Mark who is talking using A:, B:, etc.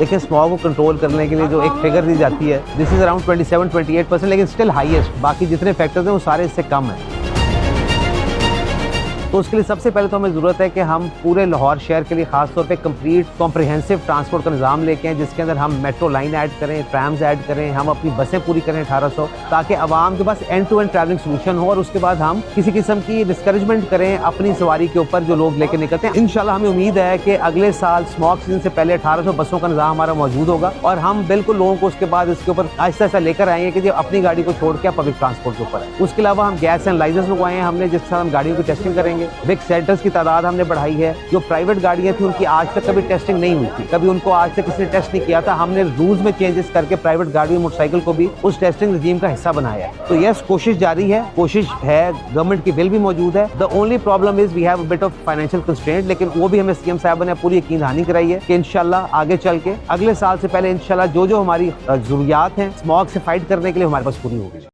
A: लेकिन स्मॉग को कंट्रोल करने के लिए जो एक फिगर दी जाती है, दिस इज अराउंड 27-28%, लेकिन स्टिल हाईएस्ट। बाकी जितने फैक्टर्स हैं वो सारे इससे कम हैं। तो उसके लिए सबसे पहले तो हमें ज़रूरत है कि हम पूरे लाहौर शहर के लिए ख़ास तौर पे कंप्लीट कॉम्प्रिहेंसिव ट्रांसपोर्ट का निज़ाम लेके आएँ, जिसके अंदर हम मेट्रो लाइन ऐड करें, ट्रैम्स ऐड करें, हम अपनी बसें पूरी करें 1800, ताकि आवाम के पास end to end travelling solution हो। और उसके बाद हम किसी किस्म की डिस्करेजमेंट करें अपनी सवारी के ऊपर जो लोग लेके निकलते हैं। इंशाल्लाह हमें उम्मीद है कि अगले साल स्मॉग सीजन से पहले 1800 बसों का निज़ाम हमारा मौजूद होगा, और हम बिल्कुल लोगों को उसके बाद इसके ऊपर आहिस्ता आहिस्ता लेकर आएंगे कि जो अपनी गाड़ी को छोड़ के पब्लिक ट्रांसपोर्ट के ऊपर है। उसके अलावा हम गैस एनालाइजर्स लगवाए हैं हमने, जिसके साथ हम गाड़ियों की टेस्टिंग करेंगे। बिग सेंटर्स की तादाद हमने बढ़ाई है। जो प्राइवेट गाड़ियां थी उनकी आज तक कभी टेस्टिंग नहीं हुई थी, कभी उनको आज तक किसी ने टेस्ट नहीं किया था। हमने रूल्स में चेंजेस करके प्राइवेट गाड़ियों मोटरसाइकिल को भी उस टेस्टिंग रजीम का हिस्सा बनाया है। तो यस, कोशिश जारी है, कोशिश है, गवर्नमेंट की बिल भी मौजूद है। The only problem is we have a bit of financial constraint, लेकिन वो भी हमें सीएम साहब ने पूरी यकीन दहानी कराई है कि इंशाल्लाह आगे चल के अगले साल से पहले इंशाल्लाह जो जो हमारी जरूरियात हैं स्मॉग से फाइट करने के लिए हमारे पास पूरी होगी।